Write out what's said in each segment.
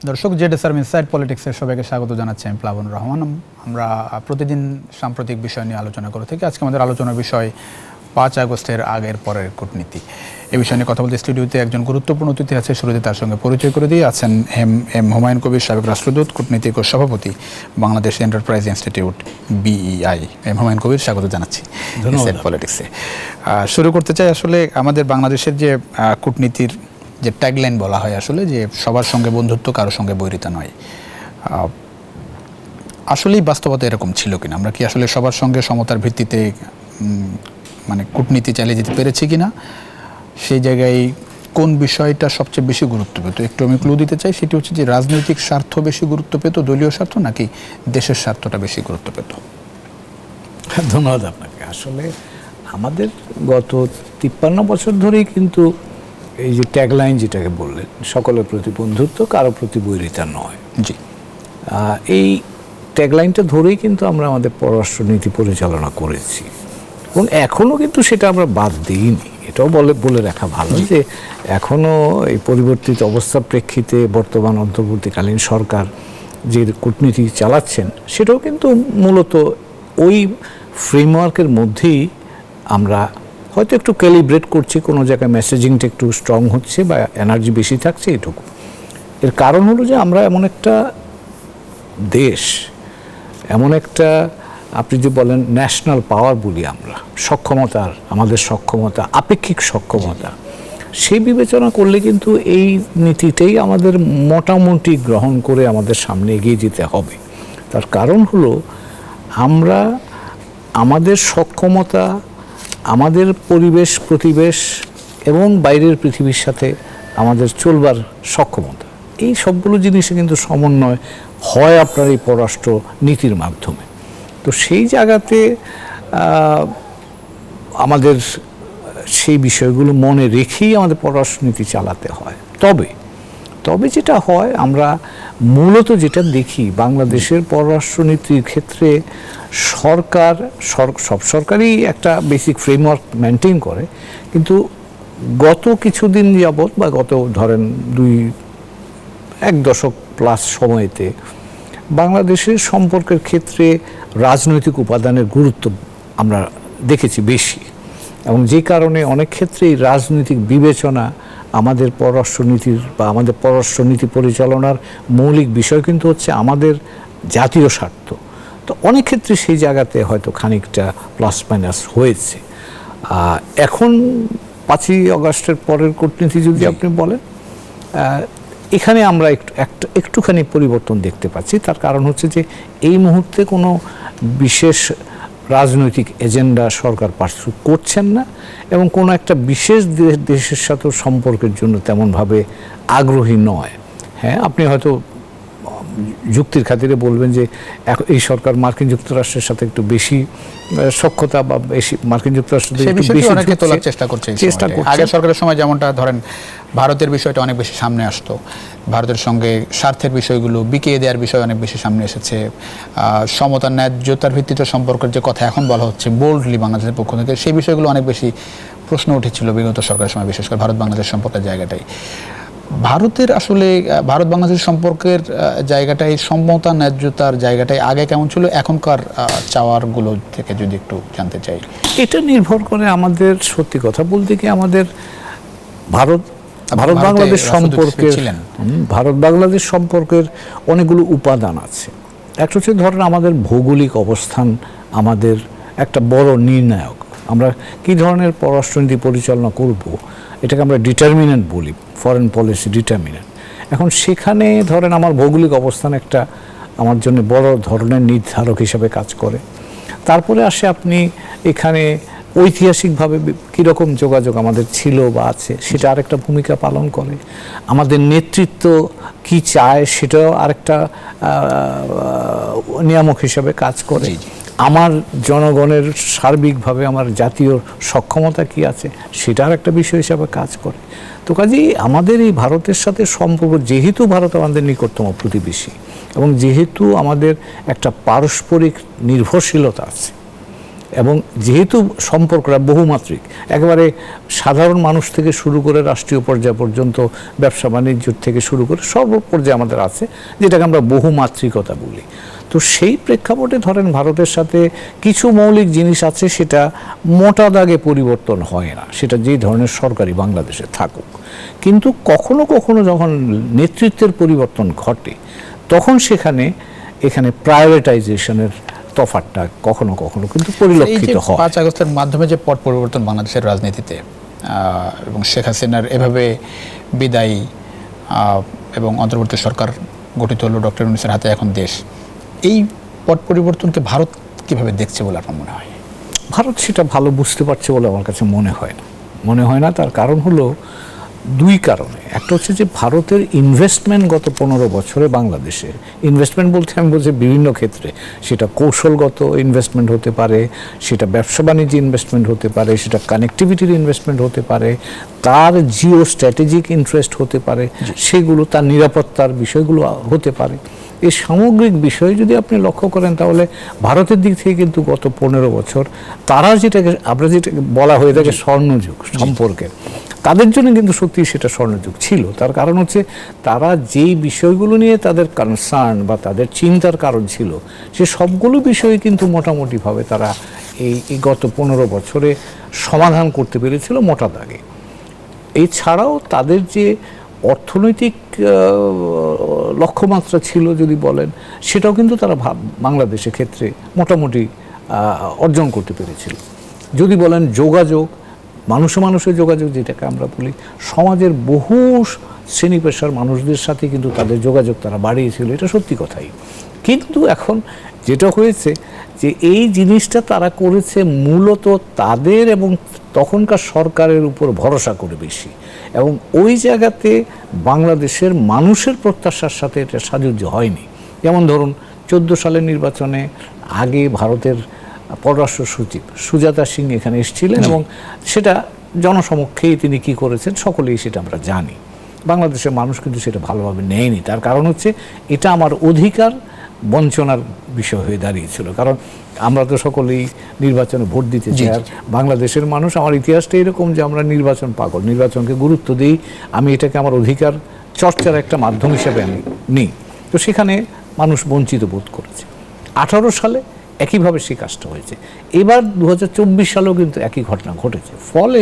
দর্শক, জেডএসআর ইনসাইড পলিটিক্সের সবাইকে স্বাগত জানাচ্ছি। আমি প্লাবন রহমান। আমরা প্রতিদিন সাম্প্রতিক বিষয় নিয়ে আলোচনা করে থাকি। আজকে আমাদের আলোচনার বিষয় 5 আগস্টের আগের পরের কূটনীতি। এই বিষয় নিয়ে কথা বলতে স্টুডিওতে একজন গুরুত্বপূর্ণ অতিথি আছে। শুরুতে তার সঙ্গে পরিচয় করে দিয়ে আছেন এম হুমায়ুন কবির, সাবেক রাষ্ট্রদূত, কূটনীতিক ও সভাপতি, Bangladesh enterprise institute BEI। M Humayun Kabir, স্বাগত জানাচ্ছি ইনসাইড পলিটিক্সে। শুরু করতে চাই আসলে আমাদের বাংলাদেশের যে কূটনীতির যে ট্যাগলাইন বলা হয় আসলে, যে সবার সঙ্গে বন্ধুত্ব, কারোর সঙ্গে বৈরিতা নয়। আসলেই বাস্তবতা এরকম ছিল কিনা? আমরা কি আসলে সবার সঙ্গে সমতার ভিত্তিতে মানে কূটনীতি চালিয়ে যেতে পেরেছি কিনা? সেই জায়গায় কোন বিষয়টা সবচেয়ে বেশি গুরুত্ব পেত? একটু আমি ক্লু দিতে চাই। সেটি হচ্ছে যে রাজনৈতিক স্বার্থ বেশি গুরুত্ব পেত, দলীয় স্বার্থ, নাকি দেশের স্বার্থটা বেশি গুরুত্ব পেত? ধন্যবাদ আপনাকে। আসলে আমাদের গত 53 বছর ধরেই কিন্তু এই যে ট্যাগলাইন যেটাকে বললেন, সকলের প্রতি বন্ধুত্ব, কারো প্রতি বৈরিতা নয়, জি, এই ট্যাগলাইনটা ধরেই কিন্তু আমরা আমাদের পররাষ্ট্রনীতি পরিচালনা করেছি এবং এখনও কিন্তু সেটা আমরা বাদ দিইনি। এটাও বলে রাখা ভালো যে এখনও এই পরিবর্তিত অবস্থার প্রেক্ষিতে বর্তমান অন্তর্বর্তীকালীন সরকার যে কূটনীতি চালাচ্ছেন সেটাও কিন্তু মূলত ওই ফ্রেমওয়ার্কের মধ্যেই আমরা হয়তো একটু ক্যালিব্রেট করছি, কোনো জায়গায় মেসেজিংটা একটু স্ট্রং হচ্ছে বা এনার্জি বেশি থাকছে, এটুকু। এর কারণ হলো যে আমরা এমন একটা দেশ, এমন একটা, আপনি যে বলেন ন্যাশনাল পাওয়ার বলি আমরা, সক্ষমতার, আমাদের সক্ষমতা, আপেক্ষিক সক্ষমতা, সেই বিবেচনা করলে কিন্তু এই নীতিটাই আমাদের মোটামুটি গ্রহণ করে আমাদের সামনে এগিয়ে যেতে হবে। তার কারণ হলো আমরা আমাদের সক্ষমতা, আমাদের পরিবেশ প্রতিবেশ এবং বাইরের পৃথিবীর সাথে আমাদের চলবার সক্ষমতা, এই সবগুলো জিনিসে কিন্তু সমন্বয় হয় আপনার এই পররাষ্ট্র নীতির মাধ্যমে। তো সেই জায়গাতে আমাদের সেই বিষয়গুলো মনে রেখেই আমাদের পররাষ্ট্রনীতি চালাতে হয়। তবে যেটা হয়, আমরা মূলত যেটা দেখি বাংলাদেশের পররাষ্ট্রনীতির ক্ষেত্রে, সব সরকারই একটা বেসিক ফ্রেমওয়ার্ক মেনটেন করে, কিন্তু গত কিছুদিন যাবৎ বা গত ধরেন এক দশক প্লাস সময়তে বাংলাদেশের সম্পর্কের ক্ষেত্রে রাজনৈতিক উপাদানের গুরুত্ব আমরা দেখেছি বেশি, এবং যে কারণে অনেক ক্ষেত্রেই রাজনৈতিক বিবেচনা আমাদের পররাষ্ট্রনীতির বা আমাদের পররাষ্ট্রনীতি পরিচালনার মৌলিক বিষয় কিন্তু হচ্ছে আমাদের জাতীয় স্বার্থ। তো অনেক ক্ষেত্রে সেই জায়গাতে হয়তো খানিকটা প্লাস মাইনাস হয়েছে। এখন 5ই আগস্টের পরের কূটনীতি যদি আপনি বলেন, এখানে আমরা একটুখানি পরিবর্তন দেখতে পাচ্ছি। তার কারণ হচ্ছে যে এই মুহূর্তে কোনো বিশেষ রাজনৈতিক এজেন্ডা সরকার পার্সু করছেন না, এবং কোনো একটা বিশেষ দেশের সাথে সম্পর্কের জন্য তেমনভাবে আগ্রহী নয়। হ্যাঁ, আপনি হয়তো যুক্তির খাতিরে বলবেন যে এই সরকার মার্কিন যুক্তরাষ্ট্রের সাথে একটু বেশি সখ্যতা বা বেশি মার্কিন যুক্তরাষ্ট্রের চেষ্টা করছে। আগের সরকারের সময় যেমনটা ধরেন ভারতের বিষয়টা অনেক বেশি সামনে আসতো, ভারতের সঙ্গে স্বার্থের বিষয়গুলো বিকিয়ে দেওয়ার বিষয় অনেক বেশি সামনে এসেছে। সমতা ন্যায্যতার ভিত্তিতে সম্পর্কের যে কথা এখন বলা হচ্ছে বোল্ডলি বাংলাদেশের পক্ষ থেকে, সেই বিষয়গুলো অনেক বেশি প্রশ্ন উঠেছিল বিগত সরকারের সময়, বিশেষ করে ভারত বাংলাদেশ সম্পর্কের জায়গাটাই। ভারতের আসলে ভারত বাংলাদেশ সম্পর্কের জায়গাটাই, সমতা ন্যায্যতার জায়গাটাই আগে কেমন ছিল, এখনকার চাওয়ারগুলো থেকে যদি একটু জানতে চাই। এটা নির্ভর করে আমাদের, সত্যি কথা বলতে কি, আমাদের ভারত বাংলাদেশ সম্পর্কের অনেকগুলো উপাদান আছে। একটা হচ্ছে ধরেন আমাদের ভৌগোলিক অবস্থান আমাদের একটা বড় নির্ণায়ক। আমরা কি ধরনের পররাষ্ট্রনীতি পরিচালনা করব, এটাকে আমরা ডিটারমিনেন্ট বলি, ফরেন পলিসি ডিটারমিনেন্ট। এখন সেখানে ধরেন আমার ভৌগোলিক অবস্থান একটা আমার জন্য বড় ধরনের নির্ধারক হিসাবে কাজ করে। তারপরে আসে আপনি এখানে ঐতিহাসিকভাবে কীরকম যোগাযোগ আমাদের ছিল বা আছে, সেটা আরেকটা ভূমিকা পালন করে। আমাদের নেতৃত্ব কি চায়, সেটাও আরেকটা নিয়ামক হিসাবে কাজ করে। আমার জনগণের সার্বিকভাবে আমার জাতীয় সক্ষমতা কি আছে, সেটার একটা বিষয় হিসাবে কাজ করে। তো কাজেই আমাদের এই ভারতের সাথে সম্পর্ক, যেহেতু ভারত আমাদের নিকটতম প্রতিবেশী এবং যেহেতু আমাদের একটা পারস্পরিক নির্ভরশীলতা আছে, এবং যেহেতু সম্পর্কটা বহুমাত্রিক, একেবারে সাধারণ মানুষ থেকে শুরু করে রাষ্ট্রীয় পর্যায় পর্যন্ত, ব্যবসা বাণিজ্য থেকে শুরু করে সর্বপর্যায়ে আমাদের আছে, যেটাকে আমরা বহুমাত্রিকতা বলি। তো সেই প্রেক্ষাপটে ধরেন ভারতের সাথে কিছু মৌলিক জিনিস আছে, সেটা মোটা দাগে পরিবর্তন হয় না, সেটা যেই ধরনের সরকারি বাংলাদেশে থাকুক। কিন্তু কখনো কখনো যখন নেতৃত্বের পরিবর্তন ঘটে, তখন এখানে প্রায়োরিটাইজেশনের তফাৎটা কখনো কখনো কিন্তু পরিলক্ষিত হয়। 5 আগস্টের মাধ্যমে যে পট পরিবর্তন বাংলাদেশের রাজনীতিতে এবং শেখ হাসিনার এভাবে বিদায়ী এবং অন্তর্বর্তী সরকার গঠিত হলো, ডক্টর ইউনূসের হাতে এখন দেশ, এই পট পরিবর্তনকে ভারত কিভাবে দেখছে বলে আপনার মনে হয়? ভারত সেটা ভালো বুঝতে পারছে বলে আমার কাছে মনে হয় না। তার কারণ হলো দুই কারণে। একটা হচ্ছে যে ভারতের ইনভেস্টমেন্ট গত 15 বছরে বাংলাদেশে, ইনভেস্টমেন্ট বলতে আমি বলছি বিভিন্ন ক্ষেত্রে, সেটা কৌশলগত ইনভেস্টমেন্ট হতে পারে, সেটা ব্যবসা বাণিজ্য ইনভেস্টমেন্ট হতে পারে, সেটা কানেক্টিভিটির ইনভেস্টমেন্ট হতে পারে, তার জিও স্ট্র্যাটেজিক ইন্টারেস্ট হতে পারে, সেগুলো তার নিরাপত্তার বিষয়গুলো হতে পারে। এই সামগ্রিক বিষয়ে যদি আপনি লক্ষ্য করেন, তাহলে ভারতের দিক থেকে কিন্তু গত 15 বছর তারা যেটাকে বলা হয়ে থাকে স্বর্ণযুগ সম্পর্কে, তাদের জন্য কিন্তু সত্যি সেটা স্বর্ণযুগ ছিল। তার কারণ হচ্ছে তারা যেই বিষয়গুলো নিয়ে তাদের কনসার্ন বা তাদের চিন্তার কারণ ছিল, সে সবগুলো বিষয় কিন্তু মোটামুটিভাবে তারা এই গত 15 বছরে সমাধান করতে পেরেছিল মোটা দাগে। এছাড়াও তাদের যে অর্থনৈতিক লক্ষ্যমাত্রা ছিল যদি বলেন, সেটাও কিন্তু তারা বাংলাদেশের ক্ষেত্রে মোটামুটি অর্জন করতে পেরেছিল। যদি বলেন যোগাযোগ, মানুষের যোগাযোগ যেটাকে আমরা বলি, সমাজের বহু শ্রেণী পেশার মানুষদের সাথে কিন্তু তাদের যোগাযোগ তারা বাড়িয়েছিল, এটা সত্যি কথাই। কিন্তু এখন যেটা হয়েছে যে এই জিনিসটা তারা করেছে মূলত তাদের এবং তখনকার সরকারের উপর ভরসা করে বেশি, এবং ওই জায়গাতে বাংলাদেশের মানুষের প্রত্যাশার সাথে এটা সাযুজ্য হয়নি। যেমন ধরুন 14 সালের নির্বাচনে আগে ভারতের পররাষ্ট্র সচিব সুজাতা সিং এখানে এসেছিলেন, এবং সেটা জনসমক্ষেই তিনি কি করেছেন সকলেই সেটা আমরা জানি। বাংলাদেশের মানুষ কিন্তু সেটা ভালোভাবে নেয়নি। তার কারণ হচ্ছে এটা আমার অধিকার বঞ্চনার বিষয় হয়ে দাঁড়িয়েছিল। কারণ আমরা তো সকলেই নির্বাচনে ভোট দিতে চাই, আর বাংলাদেশের মানুষ, আমার ইতিহাসটা এরকম যে আমরা নির্বাচন পাগল, নির্বাচনকে গুরুত্ব দিই, আমি এটাকে আমার অধিকার চর্চার একটা মাধ্যম হিসেবে আমি নিই। তো সেখানে মানুষ বঞ্চিত বোধ করেছে। 18 সালে একইভাবে সেই কাজটা হয়েছে। এবার 2024 সালেও কিন্তু একই ঘটনা ঘটেছে। ফলে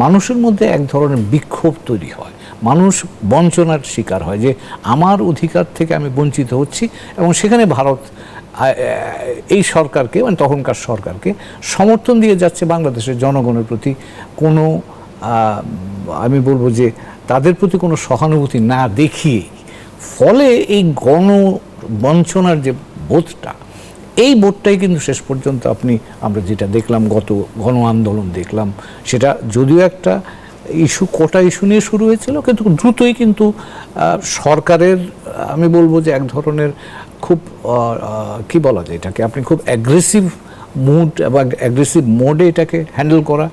মানুষের মধ্যে এক ধরনের বিক্ষোভ তৈরি হয়, মানুষ বঞ্চনার শিকার হয় যে আমার অধিকার থেকে আমি বঞ্চিত হচ্ছি, এবং সেখানে ভারত এই সরকারকে, মানে তখনকার সরকারকে সমর্থন দিয়ে যাচ্ছে বাংলাদেশের জনগণের প্রতি কোনো আমি বলবো যে তাদের প্রতি কোনো সহানুভূতি না দেখিয়ে। ফলে এই বঞ্চনার যে বোধটা, এই বোধটাই কিন্তু শেষ পর্যন্ত আমরা যেটা দেখলাম, গত গণ আন্দোলন দেখলাম, সেটা যদিও একটা কোটা ইস্যু নিয়ে শুরু হয়েছিল, কিন্তু দ্রুতই কিন্তু সরকারের আমি বলবো যে এক ধরনের খুব কি বলা যায় এটাকে, আপনি খুব অ্যাগ্রেসিভ মুড এবং অ্যাগ্রেসিভ মোডে এটাকে হ্যান্ডেল করা।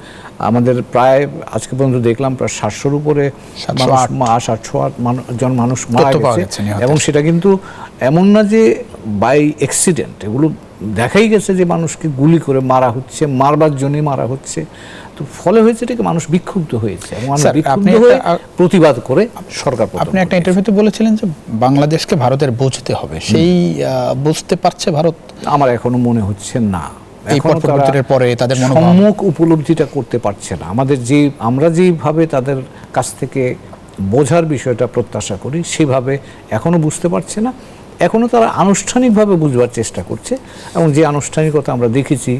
আমাদের প্রায় আজকে পর্যন্ত দেখলাম প্রায় 700-র উপরে 708 জন মানুষ মারা গেছে, এবং সেটা কিন্তু এমন না যে বাই অ্যাক্সিডেন্ট, এগুলো দেখাই গেছে যে মানুষকে গুলি করে মারা হচ্ছে, মারবার জন্যই মারা হচ্ছে। তো ফলে হয়েছে এটাকে মানুষ বিক্ষুব্ধ হয়েছে, এবং মানুষ বিক্ষুব্ধ হয়ে প্রতিবাদ করে সরকার। আপনি একটা ইন্টারভিউতে বলেছিলেন যে বাংলাদেশকে ভারতের বুঝতে হবে, সেই বুঝতে পারছে ভারত? আমার এখনো মনে হচ্ছে না, পরে তাদের সম্মুখ উপলব্ধিটা করতে পারছে না। আমরা যেভাবে তাদের কাছ থেকে বোঝার বিষয়টা প্রত্যাশা করি, সেভাবে এখনো বুঝতে পারছে না। এখনো তারা আনুষ্ঠানিকভাবে বুঝবার চেষ্টা করছে, এবং যে আনুষ্ঠানিকতা আমরা দেখেছি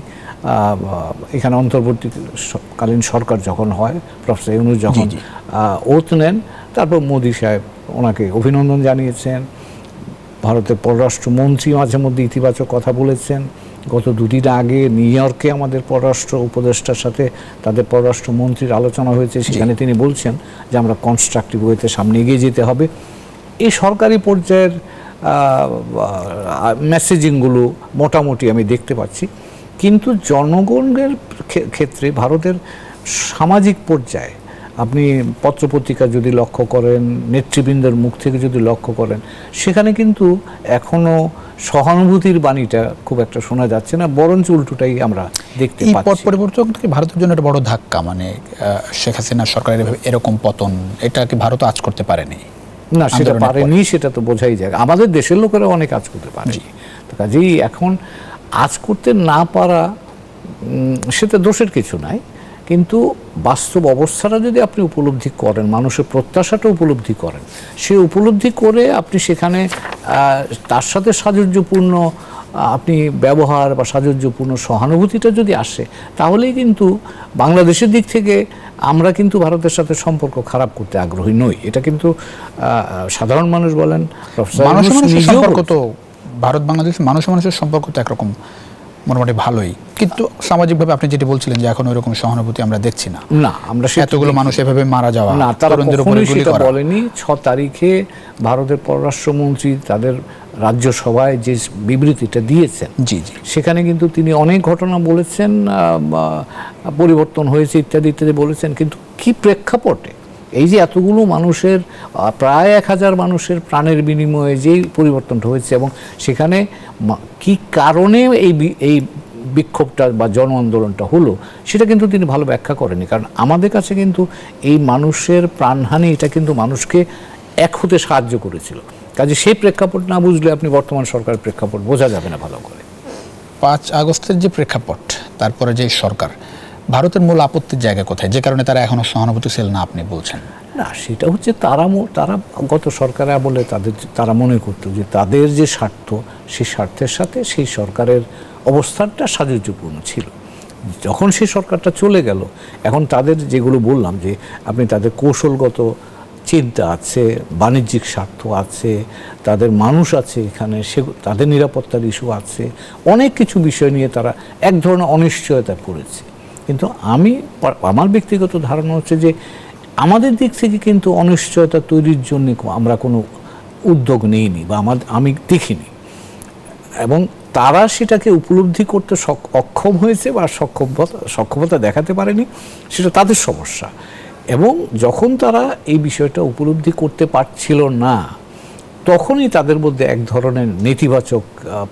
এখানে অন্তর্বর্তীকালীন সরকার যখন হয়, প্রফেসর ইউনূস যখন ওথ নেন, তারপর মোদি সাহেব ওনাকে অভিনন্দন জানিয়েছেন, ভারতের পররাষ্ট্রমন্ত্রী মাঝে মধ্যে ইতিবাচক কথা বলেছেন। গত 2 দিন আগে নিউ ইয়র্কে আমাদের পররাষ্ট্র উপদেষ্টার সাথে তাদের পররাষ্ট্রমন্ত্রীর আলোচনা হয়েছে, সেখানে তিনি বলছেন যে আমরা কনস্ট্রাকটিভ ওয়েতে সামনে এগিয়ে যেতে হবে। এই সরকারি পর্যায়ের মেসেজিংগুলো মোটামুটি আমি দেখতে পাচ্ছি, কিন্তু জনগণের ক্ষেত্রে ভারতের সামাজিক পর্যায়ে আপনি পত্রপত্রিকা যদি লক্ষ্য করেন, নেতৃবৃন্দের মুখ থেকে যদি লক্ষ্য করেন, সেখানে কিন্তু এখনও সহানুভূতির বাণীটা খুব একটা শোনা যাচ্ছে না, বরঞ্চ উল্টোটাই আমরা দেখতে এই পট পাচ্ছি। পরিবর্তন কি ভারতের জন্য একটা বড় ধাক্কা, মানে শেখ হাসিনা সরকারের এরকম পতন, এটা কি ভারত আজ করতে পারেনি? না, সেটা আন্দোলনের পারেনি, সেটা তো বোঝাই যায়। আমাদের দেশের লোকেরা অনেক কাজ করতে পারে, তো কাজেই এখন আজ করতে না পারা সেটা দোষের কিছু নাই, কিন্তু বাস্তব অবস্থাটা যদি আপনি উপলব্ধি করেন, মানুষের প্রত্যাশাটা উপলব্ধি করেন, সে উপলব্ধি করে আপনি সেখানে তার সাথে সাযুজ্যপূর্ণ আপনি ব্যবহার বা সাযুজ্যপূর্ণ সহানুভূতিটা যদি আসে, তাহলেই কিন্তু বাংলাদেশের দিক থেকে আমরা কিন্তু ভারতের সাথে সম্পর্ক খারাপ করতে আগ্রহী নই। এটা কিন্তু সাধারণ মানুষ বলেন, মানুষের সম্পর্ক তো, ভারত বাংলাদেশ মানুষের সম্পর্ক তো একরকম মোটামুটি ভালোই, কিন্তু সামাজিকভাবে আপনি যেটি বলছিলেন যে এখন ওইরকম সহানুভূতি আমরা দেখছি না। না, আমরা এতগুলো মানুষ এভাবে মারা যাওয়া, না, তারা তরুণদের উপরে কখনোই গুলি সেটা করা। বলেনি। 6 তারিখে ভারতের পররাষ্ট্রমন্ত্রী তাদের রাজ্যসভায় যে বিবৃতিটা দিয়েছেন, জি জি, সেখানে কিন্তু তিনি অনেক ঘটনা বলেছেন, পরিবর্তন হয়েছে ইত্যাদি ইত্যাদি বলেছেন, কিন্তু কি প্রেক্ষাপটে এই যে এতগুলো মানুষের প্রায় 1000 মানুষের প্রাণের বিনিময়ে যেই পরিবর্তনটা হয়েছে, এবং সেখানে কি কারণে এই বিক্ষোভটা বা জন আন্দোলনটা হলো, সেটা কিন্তু তিনি ভালো ব্যাখ্যা করেনি। কারণ আমাদের কাছে কিন্তু এই মানুষের প্রাণহানি এটা কিন্তু মানুষকে এক হতে সাহায্য করেছিল। কাজে সেই প্রেক্ষাপট না বুঝলে আপনি বর্তমান সরকারের প্রেক্ষাপট বোঝা যাবে না ভালো করে। 5 আগস্টের যে প্রেক্ষাপট, তারপরে যে সরকার, ভারতের মূল আপত্তির জায়গা কোথায়, যে কারণে তারা এখনো সহানুভূতিশীল না আপনি বলছেন? না, সেটা হচ্ছে তারা গত সরকারে বলে তারা মনে করতো যে তাদের যে স্বার্থ, সেই স্বার্থের সাথে সেই সরকারের অবস্থানটা সাযুজ্যপূর্ণ ছিল। যখন সেই সরকারটা চলে গেল, এখন তাদের যেগুলো বললাম যে আপনি তাদের কৌশলগত চিন্তা আছে, বাণিজ্যিক স্বার্থ আছে, তাদের মানুষ আছে এখানে, তাদের নিরাপত্তার ইস্যু আছে, অনেক কিছু বিষয় নিয়ে তারা এক ধরনের অনিশ্চয়তা পড়েছে। কিন্তু আমার ব্যক্তিগত ধারণা হচ্ছে যে আমাদের দিক থেকে কিন্তু অনিশ্চয়তা তৈরির জন্য আমরা কোনো উদ্যোগ নেইনি বা আমি দেখিনি, এবং তারা সেটাকে উপলব্ধি করতে অক্ষম হয়েছে বা সক্ষমতা দেখাতে পারেনি, সেটা তাদের সমস্যা। এবং যখন তারা এই বিষয়টা উপলব্ধি করতে পারছিল না, তখনই তাদের মধ্যে এক ধরনের নেতিবাচক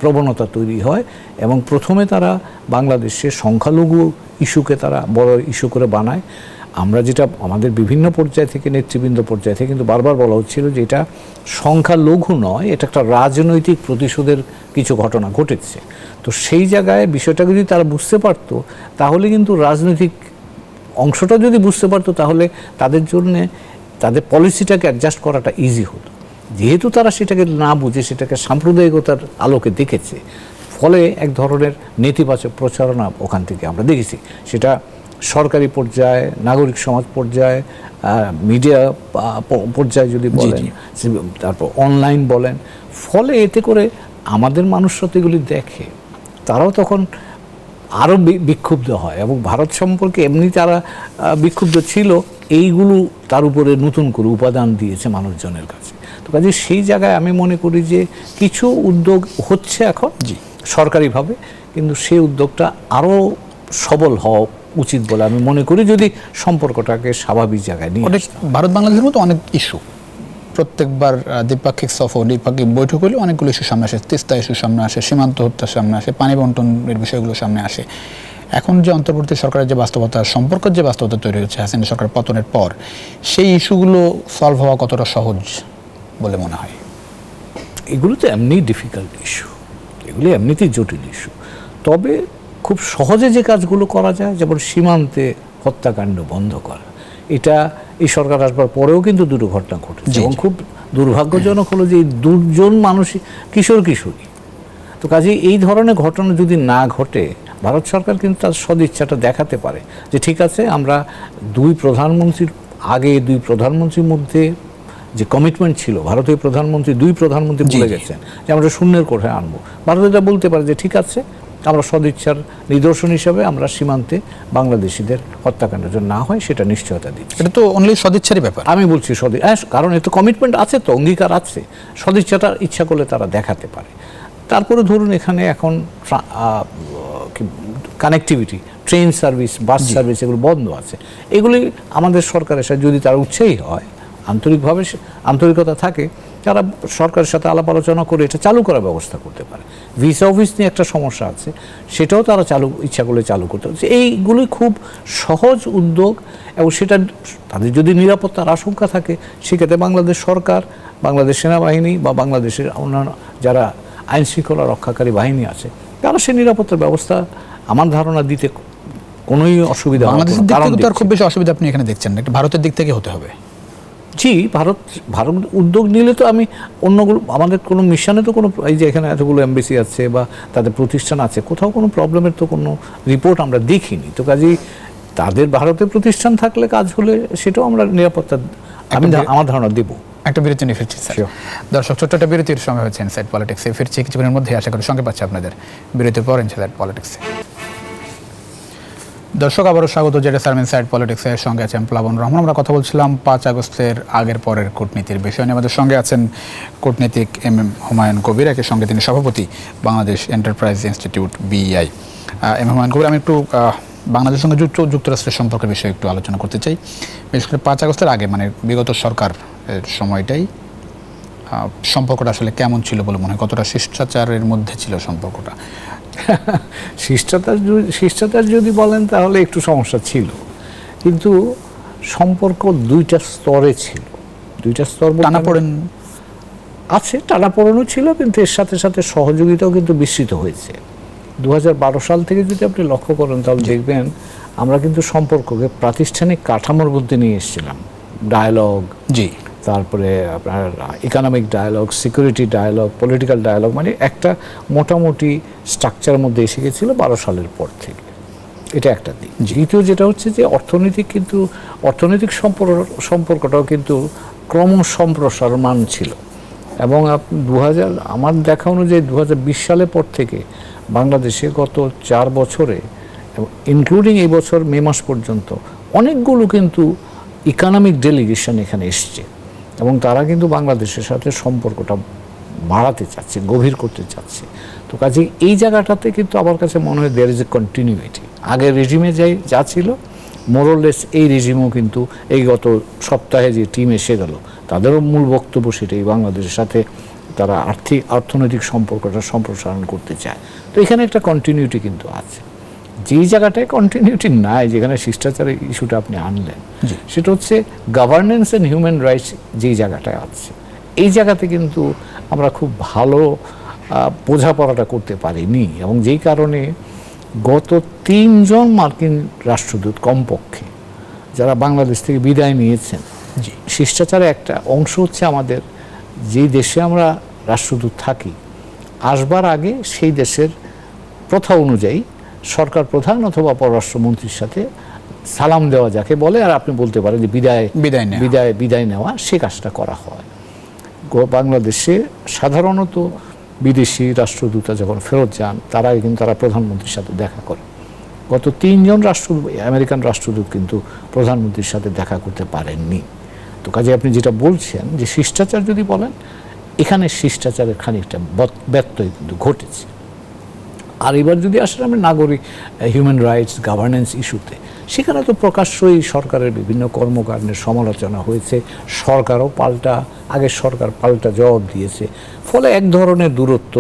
প্রবণতা তৈরি হয়, এবং প্রথমে তারা বাংলাদেশের সংখ্যালঘু ইস্যুকে তারা বড় ইস্যু করে বানায়। আমরা যেটা আমাদের বিভিন্ন পর্যায় থেকে, নেতৃবৃন্দ পর্যায় থেকে কিন্তু বারবার বলা হচ্ছিল যে এটা সংখ্যালঘু নয়, এটা একটা রাজনৈতিক প্রতিশোধের কিছু ঘটনা ঘটেছে। তো সেই জায়গায় বিষয়টা যদি তারা বুঝতে পারতো, তাহলে কিন্তু রাজনৈতিক অংশটা যদি বুঝতে পারতো, তাহলে তাদের জন্যে তাদের পলিসিটাকে অ্যাডজাস্ট করাটা ইজি হতো। যেহেতু তারা সেটাকে না বুঝে সেটাকে সাম্প্রদায়িকতার আলোকে দেখেছে, ফলে এক ধরনের নেতিবাচক প্রচারণা ওখান থেকে আমরা দেখেছি। সেটা সরকারি পর্যায়ে, নাগরিক সমাজ পর্যায়ে, মিডিয়া পর্যায়ে যদি বলেন, তারপর অনলাইন বলেন, ফলে এতে করে আমাদের মানুষরা তো এগুলি দেখে, তারাও তখন আরও বিক্ষুব্ধ হয়, এবং ভারত সম্পর্কে এমনি তারা বিক্ষুব্ধ ছিল, এইগুলো তার উপরে নতুন করে উপাদান দিয়েছে মানুষজনের কাছে। তো কাজে সেই জায়গায় আমি মনে করি যে কিছু উদ্যোগ হচ্ছে এখন সরকারিভাবে, কিন্তু সেই উদ্যোগটা আরও সবল হওয়া উচিত বলে আমি মনে করি, যদি সম্পর্কটাকে স্বাভাবিক জায়গায় নিয়ে ভারত বাংলাদেশের মতো অনেক ইস্যু, প্রত্যেকবার দ্বিপাক্ষিক সফর, দ্বিপাক্ষিক বৈঠক হলে অনেকগুলো ইস্যু সামনে আসে, তিস্তা ইস্যু সামনে আসে, সীমান্ত হত্যার সামনে আসে, পানি বন্টনের বিষয়গুলো সামনে আসে। এখন যে অন্তর্বর্তী সরকারের যে বাস্তবতা, সম্পর্কের যে বাস্তবতা তৈরি হচ্ছে হাসিনা সরকার পতনের পর, সেই ইস্যুগুলো সলভ হওয়া কতটা সহজ বলে মনে হয়? এগুলো তো এমনি ডিফিকাল্ট ইস্যু, এগুলি এমনিতেই জটিল ইস্যু। তবে খুব সহজে যে কাজগুলো করা যায়, যেমন সীমান্তে হত্যাকাণ্ড বন্ধ করা, এটা এই সরকার আসবার পরেও কিন্তু দুটো ঘটনা ঘটেছে, এবং খুব দুর্ভাগ্যজনক হলো যে 2 জন মানুষ কিশোর কিশোরী। তো কাজেই এই ধরনের ঘটনা যদি না ঘটে, ভারত সরকার কিন্তু তার সদিচ্ছাটা দেখাতে পারে যে ঠিক আছে, আমরা 2 প্রধানমন্ত্রীর মধ্যে যে কমিটমেন্ট ছিল, ভারতীয় প্রধানমন্ত্রী 2 প্রধানমন্ত্রী বলে গেছেন যে আমরা শূন্যের কোঠায় আনবো। ভারত এটা বলতে পারে যে ঠিক আছে, আমরা সদিচ্ছার নিদর্শন হিসাবে আমরা সীমান্তে বাংলাদেশিদের হত্যাকাণ্ড যেন না হয় সেটা নিশ্চয়তা দিচ্ছি। এটা তো অনলি সদিচ্ছারই ব্যাপার। আমি বলছি কারণ এত কমিটমেন্ট আছে, তো অঙ্গীকার আছে, সদিচ্ছাটা ইচ্ছা করলে তারা দেখাতে পারে। তারপরে ধরুন এখানে এখন connectivity, train service, bus service এগুলো বন্ধ আছে। এগুলি আমাদের সরকারের সাথে যদি তারা উৎসাহী হয়, আন্তরিকতা থাকে, তারা সরকারের সাথে আলাপ আলোচনা করে এটা চালু করার ব্যবস্থা করতে পারে। ভিসা অফিস নিয়ে একটা সমস্যা আছে, সেটাও তারা ইচ্ছা করলে চালু করতে পারে। এইগুলি খুব সহজ উদ্যোগ, এবং সেটা তাদের যদি নিরাপত্তার আশঙ্কা থাকে সেক্ষেত্রে বাংলাদেশ সরকার, বাংলাদেশ সেনাবাহিনী বা বাংলাদেশের অন্যান্য যারা আইন শৃঙ্খলা রক্ষাকারী বাহিনী আছে, তারা সেই নিরাপত্তার ব্যবস্থা আমার ধারণা দিতে কোনোই অসুবিধা হবে না। বাংলাদেশের দিক থেকে তো আর খুব বেশি অসুবিধা আপনি এখানে দেখছেন না, ভারতের দিক থেকে হতে হবে। জি, ভারত উদ্যোগ নিলে তো আমি অন্যগুলো, আমাদের কোনো মিশনে তো কোনো, এই যে এখানে এতগুলো এমবেসি আছে বা তাদের প্রতিষ্ঠান আছে, কোথাও কোনো প্রবলেমের তো কোনো রিপোর্ট আমরা দেখিনি। তো কাজেই তাদের ভারতের প্রতিষ্ঠান থাকলে কাজ হলে সেটাও আমরা নিরাপত্তা আমার ধারণা দেব। একটা বিরতি নিয়ে ফিরছি স্যার। দর্শক, ছোট্ট একটা বিরতির সময় হচ্ছে ইনসাইড পলিটিক্সে ফিরছি কিছুক্ষণের মধ্যে, আশা করি সঙ্গে পাচ্ছি আপনাদের। বিরতির পর ইনসাইড পলিটিক্সে দর্শক আবারও স্বাগত। যেটা স্যার ইনসাইড পলিটিক্সের সঙ্গে আছেন প্লাবন রহমান। আমরা কথা বলছিলাম 5 আগস্টের আগের পরের কূটনীতির বিষয় নিয়ে। আমাদের সঙ্গে আছেন কূটনীতিক এম হুমায়ুন কবির, একই সঙ্গে তিনি সভাপতি Bangladesh enterprise institute BEI। M Humayun Kabir, আমি একটু বাংলাদেশের সঙ্গে যুক্তরাষ্ট্রের সম্পর্কের বিষয়ে একটু আলোচনা করতে চাই। বিশেষ করে 5 আগস্টের আগে, মানে বিগত সরকারের সময়টাই সম্পর্কটা আসলে কেমন ছিল বলে মনে হয়? কতটা শিষ্টাচারের মধ্যে ছিল সম্পর্কটা? শিষ্টাচার যদি বলেন তাহলে একটু সমস্যা ছিল, কিন্তু সম্পর্ক দুইটা স্তরে ছিল। দুইটা স্তর টানাপোড়েন আছে, টানাপোড়েনও ছিল, কিন্তু এর সাথে সাথে সহযোগিতাও কিন্তু বিস্তৃত হয়েছে। 2012 সাল থেকে যদি আপনি লক্ষ্য করেন তাহলে দেখবেন আমরা কিন্তু সম্পর্ককে প্রাতিষ্ঠানিক কাঠামোর মধ্যে নিয়ে এসেছিলাম। ডায়ালগ, জি, তারপরে আপনার economic dialogue, security dialogue, political dialogue, মানে একটা মোটামুটি স্ট্রাকচারের মধ্যে এসে গেছিলো 12 সালের পর থেকে। এটা একটা দিক। দ্বিতীয় যেটা হচ্ছে যে অর্থনৈতিক সম্পর্কটাও কিন্তু ক্রমসম্প্রসারণ ছিল। এবং আমার দেখা অনুযায়ী 2020 সালের পর থেকে বাংলাদেশে গত 4 বছরে, ইনক্লুডিং এই বছর মে মাস পর্যন্ত, অনেকগুলো কিন্তু ইকোনমিক ডেলিগেশন এখানে এসছে, এবং তারা কিন্তু বাংলাদেশের সাথে সম্পর্কটা বাড়াতে চাচ্ছে, গভীর করতে চাচ্ছে। তো কাজে এই জায়গাটাতে কিন্তু আমার কাছে মনে হয় দেয়ার ইজ এ কন্টিনিউইটি। আগের রেজিমে যা ছিল মোরলেস এই রেজিমও কিন্তু এই গত সপ্তাহে যে টিম এসে গেল তাদেরও মূল বক্তব্য সেটাই, বাংলাদেশের সাথে তারা অর্থনৈতিক সম্পর্কটা সম্প্রসারণ করতে চায়। তো এখানে একটা কন্টিনিউটি কিন্তু আছে। যেই জায়গাটায় কন্টিনিউটি নাই, যেখানে শিষ্টাচারের ইস্যুটা আপনি আনলেন, সেটা হচ্ছে গভর্নেন্স অ্যান্ড হিউম্যান রাইটস যেই জায়গাটায় আছে, এই জায়গাতে কিন্তু আমরা খুব ভালো বোঝাপড়াটা করতে পারিনি। এবং যেই কারণে গত 3 জন মার্কিন রাষ্ট্রদূত কমপক্ষে যারা বাংলাদেশ থেকে বিদায় নিয়েছেন, শিষ্টাচারের একটা অংশ হচ্ছে আমাদের যেই দেশে আমরা রাষ্ট্রদূত থাকি, আসবার আগে সেই দেশের প্রথা অনুযায়ী সরকার প্রধান অথবা পররাষ্ট্রমন্ত্রীর সাথে সালাম দেওয়া যাকে বলে, আর আপনি বলতে পারেন যে বিদায় নেওয়া, সে কাজটা করা হয়। বাংলাদেশে সাধারণত বিদেশি রাষ্ট্রদূতরা যখন ফেরত যান তারা প্রধানমন্ত্রীর সাথে দেখা করে। গত 3 জন আমেরিকান রাষ্ট্রদূত কিন্তু প্রধানমন্ত্রীর সাথে দেখা করতে পারেননি। তো কাজে আপনি যেটা বলছেন যে শিষ্টাচার যদি বলেন, এখানে শিষ্টাচারের খানিকটা ব্যত্যয় কিন্তু ঘটেছে। আর এবার যদি আসলে আমরা নাগরিক হিউম্যান রাইটস গভর্নেন্স ইস্যুতে, সেখানে তো প্রকাশ্যই সরকারের বিভিন্ন কর্মকাণ্ডের সমালোচনা হয়েছে। সরকারও আগের সরকার পাল্টা জবাব দিয়েছে। ফলে এক ধরনের দূরত্ব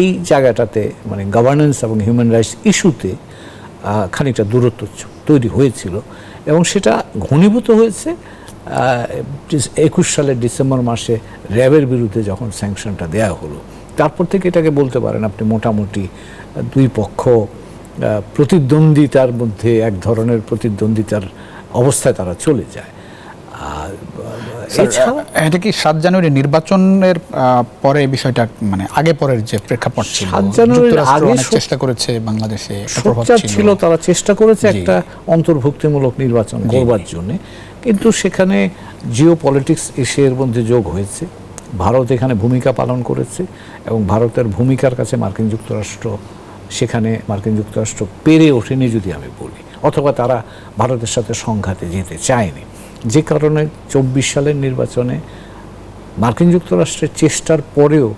এই জায়গাটাতে, মানে গভর্নেন্স এবং হিউম্যান রাইটস ইস্যুতে খানিকটা দূরত্ব তৈরি হয়েছিল, এবং সেটা ঘনীভূত হয়েছে 21 সালের ডিসেম্বর মাসে র্যাবের বিরুদ্ধে যখন স্যাংশনটা দেয়া হলো। তারপর থেকে এটাকে বলতে পারেন আপনি মোটামুটি দুই পক্ষ প্রতিদ্বন্দ্বিতার মধ্যে এক ধরনের প্রতিদ্বন্দ্বিতার অবস্থায় তারা চলে যায়। এটা কি 7 জানুয়ারি নির্বাচনের পরে বিষয়টা, মানে আগে পরের যে প্রেক্ষাপট ছিল, 7 জানুয়ারির আগে চেষ্টা করেছে বাংলাদেশে, ছিল তারা চেষ্টা করেছে একটা অন্তর্ভুক্তিমূলক নির্বাচন করবার জন্য, কিন্তু সেখানে জিও পলিটিক্স এর মধ্যে যোগ হয়েছে। ভারত এখানে ভূমিকা পালন করেছে, এবং ভারতের ভূমিকার কাছে মার্কিন যুক্তরাষ্ট্র পেরে ওঠেনি যদি আমি বলি, অথবা তারা ভারতের সাথে সংঘাতে যেতে চায়নি। যে কারণে 24 সালের নির্বাচনে মার্কিন যুক্তরাষ্ট্রের চেষ্টার পরেও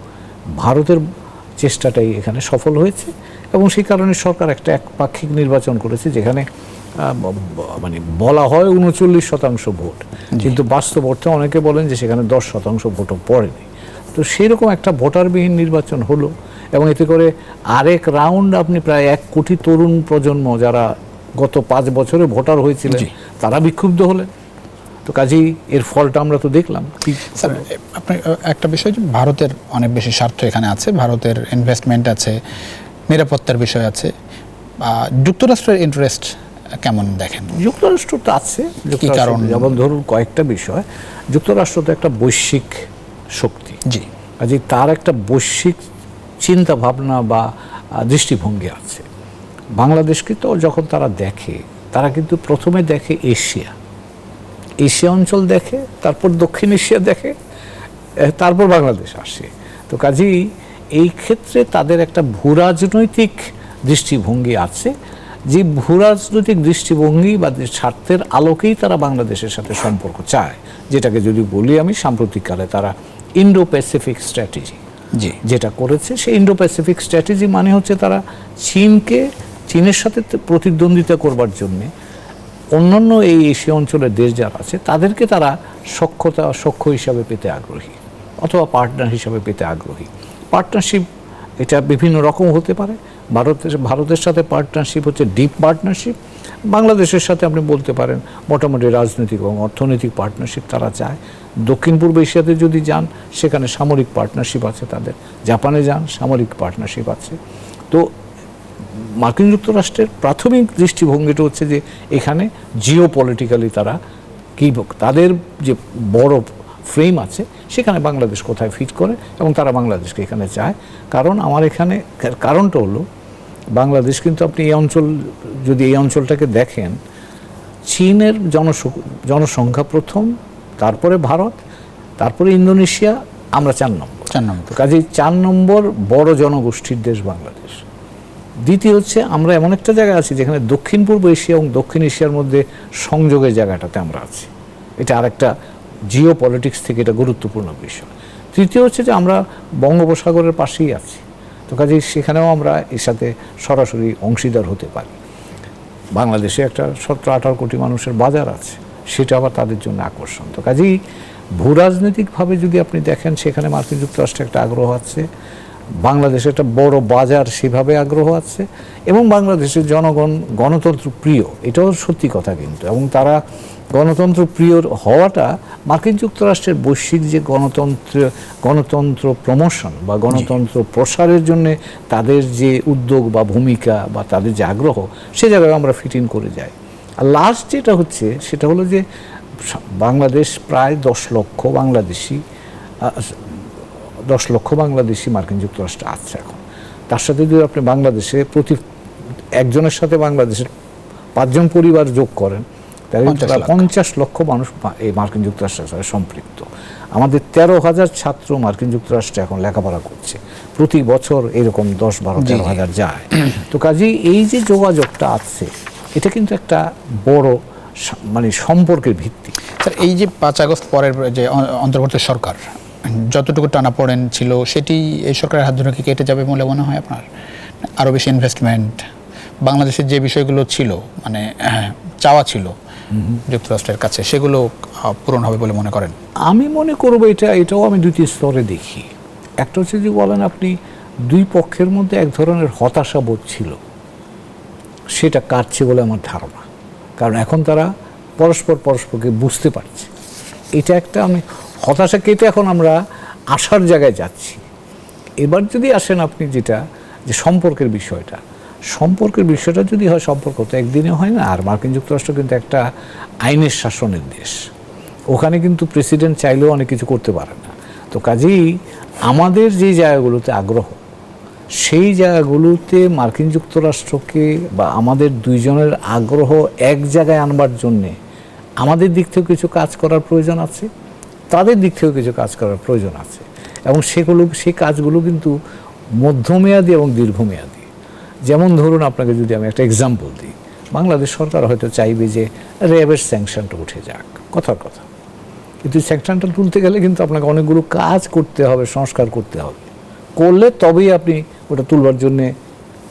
ভারতের চেষ্টাটাই এখানে সফল হয়েছে, এবং সেই কারণে সরকার একটা একপাক্ষিক নির্বাচন করেছে, যেখানে মানে বলা হয় 39% ভোট, কিন্তু বাস্তব অর্থে অনেকে বলেন যে সেখানে 10% ভোটও পড়েনি। তো সেরকম একটা ভোটারবিহীন নির্বাচন হলো, এবং এতে করে আরেক রাউন্ড আপনি প্রায় 1 কোটি তরুণ প্রজন্ম যারা গত 5 বছরে ভোটার হয়েছিলেন তারা বিক্ষুব্ধ হলেন। তো কাজেই এর ফলটা আমরা তো দেখলাম। স্যার, আপনার একটা বিষয় যে ভারতের অনেক বেশি স্বার্থ এখানে আছে, ভারতের ইনভেস্টমেন্ট আছে, নিরাপত্তার বিষয় আছে, যুক্তরাষ্ট্রের ইন্টারেস্ট কেমন দেখেন? যুক্তরাষ্ট্র তো আছে, কারণ? যেমন ধরুন কয়েকটা বিষয়। যুক্তরাষ্ট্র তো একটা বৈশ্বিক শক্তি, জি, কাজেই তার একটা বৈশ্বিক চিন্তা ভাবনা বা দৃষ্টিভঙ্গি আছে। বাংলাদেশকে তো যখন তারা দেখে, তারা কিন্তু প্রথমে দেখে এশিয়া অঞ্চল দেখে, তারপর দক্ষিণ এশিয়া দেখে, তারপর বাংলাদেশ আসে। তো কাজেই এই ক্ষেত্রে তাদের একটা ভূরাজনৈতিক দৃষ্টিভঙ্গি আছে, যে ভূরাজনৈতিক দৃষ্টিভঙ্গি বা স্বার্থের আলোকেই তারা বাংলাদেশের সাথে সম্পর্ক চায়। যেটাকে যদি বলি আমি, সাম্প্রতিককালে তারা ইন্ডো প্যাসিফিক স্ট্র্যাটেজি যেটা করেছে, সেই ইন্ডো প্যাসিফিক স্ট্র্যাটেজি মানে হচ্ছে তারা চীনের সাথে প্রতিদ্বন্দ্বিতা করবার জন্যে অন্যান্য এই এশিয়া অঞ্চলের দেশ যারা আছে তাদেরকে তারা সখ্য হিসাবে পেতে আগ্রহী, অথবা পার্টনার হিসাবে পেতে আগ্রহী। পার্টনারশিপ এটা বিভিন্ন রকম হতে পারে। ভারতের সাথে পার্টনারশিপ হচ্ছে ডিপ পার্টনারশিপ। বাংলাদেশের সাথে আপনি বলতে পারেন মোটামুটি রাজনৈতিক এবং অর্থনৈতিক পার্টনারশিপ তারা চায়। দক্ষিণ পূর্ব এশিয়াতে যদি যান, সেখানে সামরিক পার্টনারশিপ আছে তাদের। জাপানে যান, সামরিক পার্টনারশিপ আছে। তো মার্কিন যুক্তরাষ্ট্রের প্রাথমিক দৃষ্টিভঙ্গিটা হচ্ছে যে এখানে জিও পলিটিক্যালি তারা তাদের যে বড় ফ্রেম আছে সেখানে বাংলাদেশ কোথায় ফিট করে, এবং তারা বাংলাদেশকে এখানে চায়। কারণ আমার এখানে কারণটা হলো, বাংলাদেশ কিন্তু আপনি যদি এই অঞ্চলটাকে দেখেন, চীনের জনসংখ্যা প্রথম, তারপরে ভারত, তারপরে ইন্দোনেশিয়া, আমরা 4 নম্বর। কাজেই 4 নম্বর বড় জনগোষ্ঠীর দেশ বাংলাদেশ। দ্বিতীয় হচ্ছে আমরা এমন একটা জায়গায় আছি যেখানে দক্ষিণ পূর্ব এশিয়া এবং দক্ষিণ এশিয়ার মধ্যে সংযোগের জায়গাটাতে আমরা আছি। এটা আরেকটা জিও পলিটিক্স থেকে এটা গুরুত্বপূর্ণ বিষয়। তৃতীয় হচ্ছে যে আমরা বঙ্গোপসাগরের পাশেই আছি। তো কাজেই সেখানেও আমরা এর সাথে সরাসরি অংশীদার হতে পারি। বাংলাদেশে একটা 17-18 কোটি মানুষের বাজার আছে, সেটা আবার তাদের জন্য আকর্ষণ। তো কাজেই ভূরাজনৈতিকভাবে যদি আপনি দেখেন, সেখানে মার্কিন যুক্তরাষ্ট্রে একটা আগ্রহ আছে, বাংলাদেশে একটা বড় বাজার সেভাবে আগ্রহ আছে, এবং বাংলাদেশের জনগণ গণতন্ত্র প্রিয়, এটাও সত্যি কথা কিন্তু। এবং তারা গণতন্ত্র প্রিয় হওয়াটা মার্কিন যুক্তরাষ্ট্রের বৈশ্বিক যে গণতন্ত্র প্রমোশন বা গণতন্ত্র প্রসারের জন্য তাদের যে উদ্যোগ বা ভূমিকা বা তাদের যে আগ্রহ, সে জায়গায় আমরা ফিট ইন করে যাই। আর লাস্ট যেটা হচ্ছে সেটা হলো যে বাংলাদেশ প্রায় 10 লক্ষ বাংলাদেশি মার্কিন যুক্তরাষ্ট্রে আছে এখন। তার সাথে যদি আপনি বাংলাদেশে প্রতি একজনের সাথে বাংলাদেশের 5 জন পরিবার যোগ করেন, তাহলে 50 লক্ষ মানুষ এই মার্কিন যুক্তরাষ্ট্রের সাথে সম্পৃক্ত। আমাদের 13,000 ছাত্র মার্কিন যুক্তরাষ্ট্রে এখন লেখাপড়া করছে, প্রতি বছর এরকম 10-12-13,000 যায়। তো কাজেই এই যে যোগাযোগটা আছে, এটা কিন্তু একটা বড় মানে সম্পর্কের ভিত্তি। স্যার, এই যে 5 আগস্ট পরের যে অন্তর্বর্তী সরকার যতটুকু টানাপোড়েন ছিল, সেটি এই সরকারের হাত ধরে কি কেটে যাবে বলে মনে হয় আপনার? আরও বেশি ইনভেস্টমেন্ট, বাংলাদেশের যে বিষয়গুলো ছিল, মানে চাওয়া ছিল যুক্তরাষ্ট্রের কাছে, সেগুলো পূরণ হবে বলে মনে করেন? আমি মনে করবো এটাও আমি 2টি স্তরে দেখি। একটা হচ্ছে যে বলেন আপনি, 2 পক্ষের মধ্যে এক ধরনের হতাশা বোধ ছিল, সেটা কাটছে বলে আমার ধারণা। কারণ এখন তারা পরস্পরকে বুঝতে পারছে। এটা একটা আমি হতাশা কেটে এখন আমরা আশার জায়গায় যাচ্ছি। এবার যদি আসেন আপনি যেটা যে সম্পর্কের বিষয়টা যদি হয়, সম্পর্ক তো একদিনে হয় না। আর মার্কিন যুক্তরাষ্ট্র কিন্তু একটা আইনের শাসনের দেশ, ওখানে কিন্তু প্রেসিডেন্ট চাইলেও অনেক কিছু করতে পারে না। তো কাজেই আমাদের যে জায়গাগুলোতে আগ্রহ, সেই জায়গাগুলোতে মার্কিন যুক্তরাষ্ট্রকে বা আমাদের দুইজনের আগ্রহ এক জায়গায় আনবার জন্যে আমাদের দিক থেকেও কিছু কাজ করার প্রয়োজন আছে, তাদের দিক থেকেও কিছু কাজ করার প্রয়োজন আছে। এবং সেই কাজগুলো কিন্তু মধ্যমেয়াদী এবং দীর্ঘমেয়াদী। যেমন ধরুন, আপনাকে যদি আমি একটা এক্সাম্পল দিই, বাংলাদেশ সরকার হয়তো চাইবে যে র্যাবের স্যাংশনটা উঠে যাক, কথার কথা। কিন্তু স্যাংশনটা তুলতে গেলে কিন্তু আপনাকে অনেকগুলো কাজ করতে হবে, সংস্কার করতে হবে। করলে তবেই আপনি ওটা তুলবার জন্যে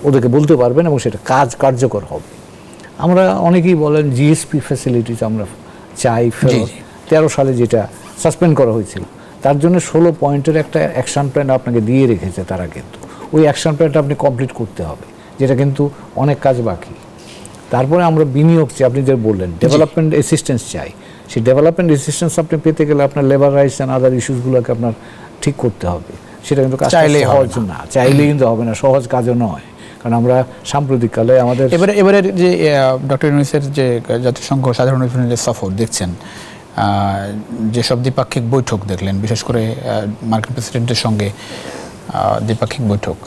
ওদেরকে বলতে পারবেন এবং সেটা কার্যকর হবে। আমরা অনেকেই বলেন জিএসপি ফ্যাসিলিটিস আমরা চাই ফেরত। 13 সালে যেটা সাসপেন্ড করা হয়েছিল, তার জন্য 16 পয়েন্টের একটা অ্যাকশন প্ল্যান আপনাকে দিয়ে রেখেছে তারা, কিন্তু ওই অ্যাকশন প্ল্যানটা আপনি কমপ্লিট করতে হবে, যেটা কিন্তু অনেক কাজ বাকি। তারপরে আমরা বিনিয়োগ চাই, আপনি যে বললেন ডেভেলপমেন্ট অ্যাসিস্ট্যান্স চাই। সেই ডেভেলপমেন্ট অ্যাসিস্ট্যান্স আপনি পেতে গেলে আপনার লেবার রাইটস অ্যান্ড আদার ইস্যুসগুলোকে আপনার ঠিক করতে হবে। সেটা কিন্তু কাজ সহজ না, চাইলেই কিন্তু হবে না, সহজ কাজও নয়। কারণ আমরা সাম্প্রতিককালে আমাদের এবারে যে ডক্টর ইউনূসের যে জাতিসংঘ সাধারণ অধিবেশনের সফর দেখছেন, যেসব দ্বিপাক্ষিক বৈঠক দেখলেন, বিশেষ করে মার্কিন প্রেসিডেন্টের সঙ্গে দ্বিপাক্ষিক বৈঠক,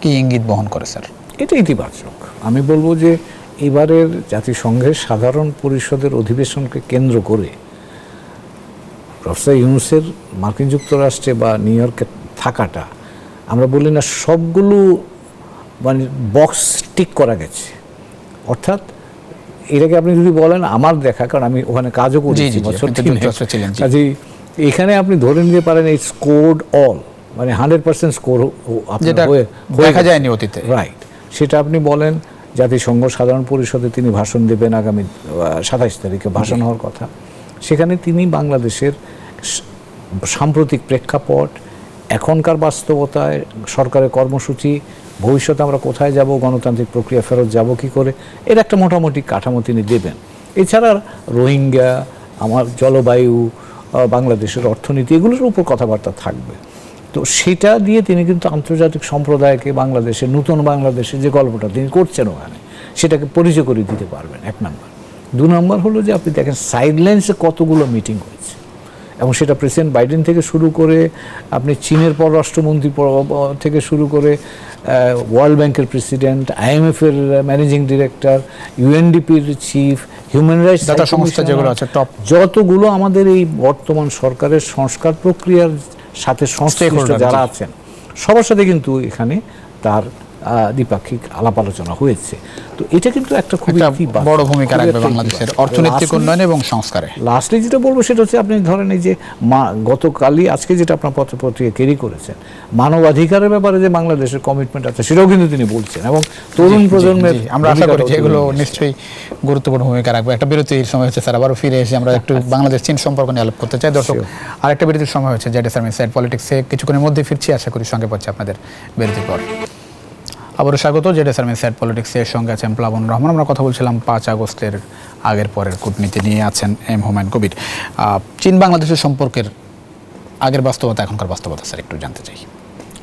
কি ইঙ্গিত বহন করে স্যার? এটা ইতিবাচক। আমি বলবো যে এবারের জাতিসংঘের সাধারণ পরিষদের অধিবেশনকে কেন্দ্র করে প্রফেসর ইউনূসের মার্কিন যুক্তরাষ্ট্রে বা নিউ ইয়র্কে থাকাটা, আমরা বলি না সবগুলো মানে বক্স টিক করা গেছে। অর্থাৎ এটাকে আপনি যদি বলেন আমার দেখা, কারণ আমি ওখানে কাজও করেছি বছর 3 কাজেই এখানে আপনি ধরে নিতে পারেন এই স্কোরড অল, মানে 100% স্কোর দেখা যায়নি অতীতে, রাইট। সেটা আপনি বলেন জাতিসংঘ সাধারণ পরিষদে তিনি ভাষণ দেবেন আগামী 27 তারিখে ভাষণ হওয়ার কথা। সেখানে তিনি বাংলাদেশের সাম্প্রতিক প্রেক্ষাপট, এখনকার বাস্তবতায় সরকারের কর্মসূচি, ভবিষ্যতে আমরা কোথায় যাব, গণতান্ত্রিক প্রক্রিয়া ফেরত যাব কি করে, এর একটা মোটামুটি কাঠামো তিনি দেবেন। এছাড়া রোহিঙ্গা, আমার জলবায়ু, বাংলাদেশের অর্থনীতি, এগুলোর উপর কথাবার্তা থাকবে। তো সেটা দিয়ে তিনি কিন্তু আন্তর্জাতিক সম্প্রদায়কে বাংলাদেশের নতুন বাংলাদেশের যে গল্পটা তিনি করছেন ওখানে, সেটাকে পরিচয় করে দিতে পারবেন, 1 নম্বর। 2 নম্বর হলো যে আপনি দেখেন সাইডলাইন্সে কতগুলো মিটিং হয়েছে, এবং সেটা প্রেসিডেন্ট বাইডেন থেকে শুরু করে আপনি চীনের পররাষ্ট্রমন্ত্রী থেকে শুরু করে ওয়ার্ল্ড ব্যাংকের প্রেসিডেন্ট, IMF-এর ম্যানেজিং ডিরেক্টর, UNDP-র চিফ, হিউম্যান রাইটস সংস্থা যেগুলো আছে টপ, যতগুলো আমাদের এই বর্তমান সরকারের সংস্কার প্রক্রিয়ার সাথে সংশ্লিষ্ট যারা আছেন, সবার সাথে কিন্তু এখানে তার দ্বিপাক্ষিক আলাপ আলোচনা হয়েছে। তো এটা কিন্তু একটা খুব বড় ভূমিকা রাখবে বাংলাদেশের অর্থনৈতিক উন্নয়ন এবং সংস্কারে। লাস্টলি যেটা বলবো সেটা হচ্ছে, আপনি ধরেন এই যে গতকালই আজকে যেটা আপনার পত্রপত্রিকা ক্যারি করেছেন, মানবাধিকারের ব্যাপারে যে বাংলাদেশের কমিটমেন্ট আছে সেটাও কিন্তু তিনি বলছেন, এবং তরুণ প্রজন্মের আমরা আশা করি যে এগুলো নিশ্চয়ই গুরুত্বপূর্ণ ভূমিকা রাখবে। একটা বিরতির সময় হচ্ছে স্যার, আবারও ফিরে এসে আমরা একটু বাংলাদেশ চীন সম্পর্ক নিয়ে আলাপ করতে চাই। দর্শক, আরেকটা বিরতির সময় হচ্ছে জেড এস সাইড পলিটিক্সে কিছুক্ষণের মধ্যে ফিরছি, আশা করি সঙ্গে পাচ্ছি আপনাদের বিরতির পর। আবারও স্বাগত জেড এস সাইড পলিটিক্সের সঙ্গে আছেন প্লাবনুর রহমান। আমরা কথা বলছিলাম 5 আগস্টের আগের পরের কূটনীতি নিয়ে, আছেন এম হুমায়ুন কবির। চীন বাংলাদেশের সম্পর্কের আগের বাস্তবতা, এখনকার বাস্তবতা স্যার একটু জানতে চাই।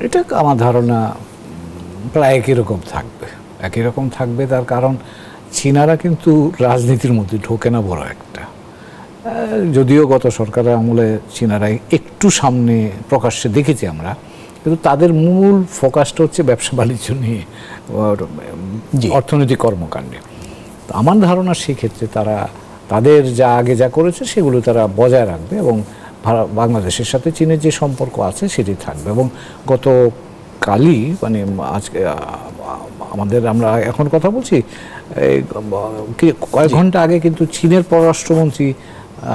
এটা আমার ধারণা প্রায় একই রকম থাকবে। তার কারণ চীনারা কিন্তু রাজনীতির মধ্যে ঢোকে না বড় একটা, যদিও গত সরকারের আমলে চীনারা একটু সামনে প্রকাশ্যে দেখেছি আমরা, কিন্তু তাদের মূল ফোকাসটা হচ্ছে ব্যবসা বাণিজ্য নিয়ে, অর্থনৈতিক কর্মকাণ্ডে। আমার ধারণা সেক্ষেত্রে তারা তাদের যা আগে যা করেছে সেগুলো তারা বজায় রাখবে, এবং বাংলাদেশের সাথে চীনের যে সম্পর্ক আছে সেটি থাকবে। এবং গতকালই মানে আজকে আমরা এখন কথা বলছি, কয়েক ঘন্টা আগে কিন্তু চীনের পররাষ্ট্রমন্ত্রী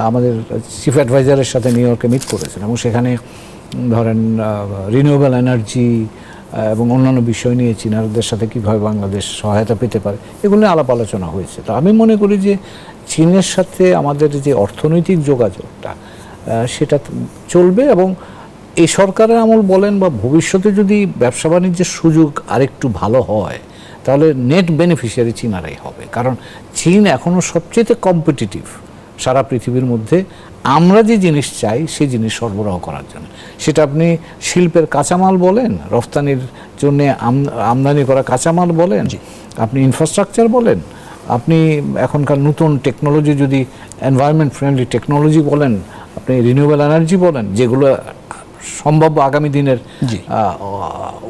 আমাদের চিফ অ্যাডভাইজারের সাথে নিউ ইয়র্কে মিট করেছেন, এবং সেখানে ধরেন রিনিউয়েবল এনার্জি এবং অন্যান্য বিষয় নিয়ে চীনাদের সাথে কীভাবে বাংলাদেশ সহায়তা পেতে পারে এগুলো নিয়ে আলাপ আলোচনা হয়েছে। তো আমি মনে করি যে চীনের সাথে আমাদের যে অর্থনৈতিক যোগাযোগটা সেটা চলবে, এবং এই সরকারের আমল বলেন বা ভবিষ্যতে যদি ব্যবসা বাণিজ্যের সুযোগ আরেকটু ভালো হয়, তাহলে নেট বেনিফিশিয়ারি চীনারাই হবে। কারণ চীন এখনও সবচেয়ে কম্পিটিটিভ সারা পৃথিবীর মধ্যে। আমরা যে জিনিস চাই সেই জিনিস সরবরাহ করার জন্য, সেটা আপনি শিল্পের কাঁচামাল বলেন, রফতানির জন্য আমদানি করা কাঁচামাল বলেন, আপনি ইনফ্রাস্ট্রাকচার বলেন, আপনি এখনকার নতুন টেকনোলজি, যদি এনভায়রনমেন্ট ফ্রেন্ডলি টেকনোলজি বলেন, আপনি রিনিউয়েবল এনার্জি বলেন, যেগুলো সম্ভাব্য আগামী দিনের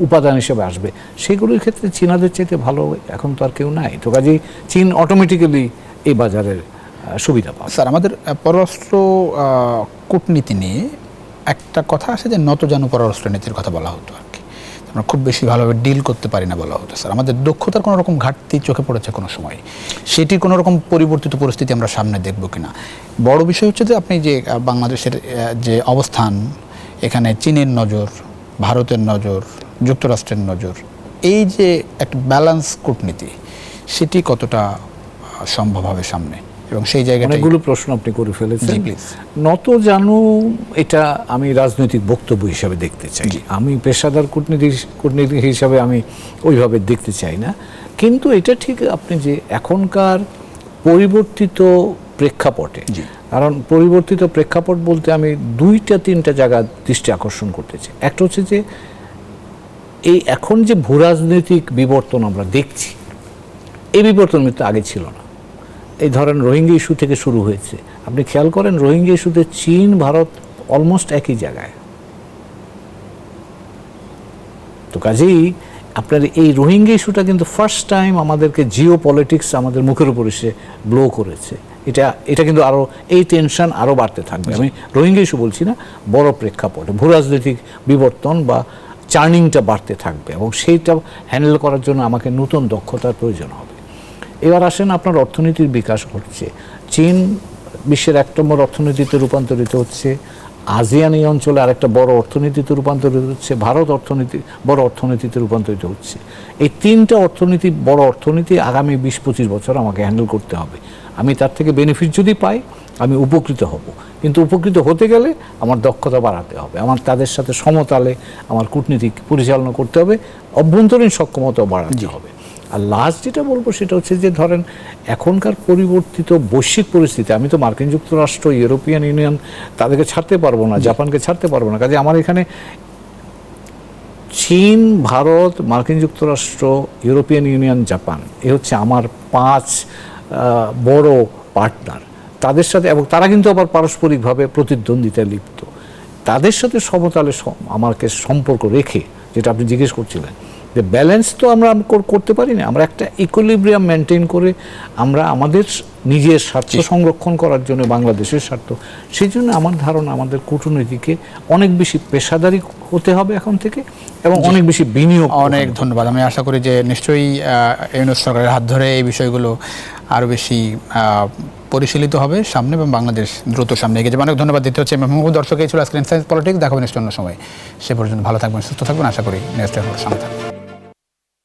উপাদান হিসেবে আসবে, সেগুলোর ক্ষেত্রে চীনাদের চাইতে ভালো এখন তো আর কেউ নাই। তো কাজেই চীন অটোমেটিক্যালি এই বাজারের সুবিধা পাবে। স্যার, আমাদের পররাষ্ট্র কূটনীতি নিয়ে একটা কথা আছে যে নতজানু পররাষ্ট্র নীতির কথা বলা হতো আর কি, আমরা খুব বেশি ভালোভাবে ডিল করতে পারি না বলা হতো। স্যার, আমাদের দক্ষতার কোনো রকম ঘাটতি চোখে পড়েছে কোনো সময়, সেটির কোনো রকম পরিবর্তিত পরিস্থিতি আমরা সামনে দেখব কিনা? বড় বিষয় হচ্ছে যে আপনি যে বাংলাদেশের যে অবস্থান, এখানে চীনের নজর, ভারতের নজর, যুক্তরাষ্ট্রের নজর, এই যে একটা ব্যালেন্স কূটনীতি, সেটি কতটা সম্ভব হবে সামনে, এবং সেই জায়গায় অনেকগুলো প্রশ্ন আপনি করে ফেলেছেন। জি, প্লিজ। নত জানু এটা আমি রাজনৈতিক বক্তব্য হিসাবে দেখতে চাই, আমি পেশাদার কূটনীতিক হিসাবে আমি ওইভাবে দেখতে চাই না। কিন্তু এটা ঠিক আপনি যে এখনকার পরিবর্তিত প্রেক্ষাপটে, কারণ পরিবর্তিত প্রেক্ষাপট বলতে আমি 2-3টা জায়গা দৃষ্টি আকর্ষণ করতে চাই। একটা হচ্ছে যে এই এখন যে ভূরাজনৈতিক বিবর্তন আমরা দেখছি, এই বিবর্তন কিন্তু আগে ছিল না। এই ধরেন রোহিঙ্গা ইস্যু থেকে শুরু হয়েছে, আপনি খেয়াল করেন রোহিঙ্গা ইস্যুতে চীন ভারত অলমোস্ট একই জায়গায়। তো কাজেই আপনার এই রোহিঙ্গা ইস্যুটা কিন্তু ফার্স্ট টাইম আমাদেরকে জিও পলিটিক্স আমাদের মুখের উপর এসে ব্লো করেছে। এটা কিন্তু আরও এই টেনশন আরও বাড়তে থাকবে। আমি রোহিঙ্গা ইস্যু বলছি না, বড় প্রেক্ষাপটে ভূরাজনৈতিক বিবর্তন বা চার্নিংটা বাড়তে থাকবে, এবং সেইটা হ্যান্ডেল করার জন্য আমাকে নতুন দক্ষতার প্রয়োজন হবে। এবার আসেন আপনার অর্থনীতির বিকাশ ঘটছে, চীন বিশ্বের 1 নম্বর অর্থনীতিতে রূপান্তরিত হচ্ছে, আসিয়ান এই অঞ্চলে আরেকটা বড় অর্থনীতিতে রূপান্তরিত হচ্ছে, ভারত বড় অর্থনীতিতে রূপান্তরিত হচ্ছে। এই 3টা বড় অর্থনীতি আগামী 20-25 বছর আমাকে হ্যান্ডেল করতে হবে। আমি তার থেকে বেনিফিট যদি পাই আমি উপকৃত হব, কিন্তু উপকৃত হতে গেলে আমার দক্ষতা বাড়াতে হবে, আমার তাদের সাথে সমতালে আমার কূটনীতি পরিচালনা করতে হবে, অভ্যন্তরীণ সক্ষমতাও বাড়াতে হবে। আর লাস্ট যেটা বলবো সেটা হচ্ছে যে ধরেন এখনকার পরিবর্তিত বৈশ্বিক পরিস্থিতি, আমি তো মার্কিন যুক্তরাষ্ট্র, ইউরোপিয়ান ইউনিয়ন তাদেরকে ছাড়তে পারবো না, জাপানকে ছাড়তে পারবো না। কাজে আমার এখানে চীন, ভারত, মার্কিন যুক্তরাষ্ট্র, ইউরোপিয়ান ইউনিয়ন, জাপান, এ হচ্ছে আমার 5 বড় পার্টনার। তাদের সাথে, এবং তারা কিন্তু আবার পারস্পরিকভাবে প্রতিদ্বন্দ্বিতায় লিপ্ত, তাদের সাথে সমতালে আমাকে সম্পর্ক রেখে, যেটা আপনি জিজ্ঞেস করছিলেন যে ব্যালেন্স তো আমরা করতে পারি না, আমরা একটা ইকুইলিব্রিয়াম মেনটেন করে আমরা আমাদের নিজের স্বার্থ সংরক্ষণ করার জন্য, বাংলাদেশের স্বার্থ, সেই জন্য আমার ধারণা আমাদের কূটনীতিকে অনেক বেশি পেশাদারি হতে হবে এখন থেকে, এবং অনেক বেশি বিনিয়োগ। অনেক ধন্যবাদ। আমি আশা করি যে নিশ্চয়ই ইউনূস সরকারের হাত ধরে এই বিষয়গুলো আরও বেশি পরিশীলিত হবে সামনে, এবং বাংলাদেশ দ্রুত সামনে এগিয়ে যাবে। অনেক ধন্যবাদ দিতে হচ্ছে মেহবুব। দর্শক, এই ছিল আজকের ইনসাইড পলিটিক্স। দেখাবেন নিশ্চয় অন্য সময়। সে পর্যন্ত ভালো থাকবেন, সুস্থ থাকবেন। আশা করি নেক্সট সঙ্গে থাকবেন।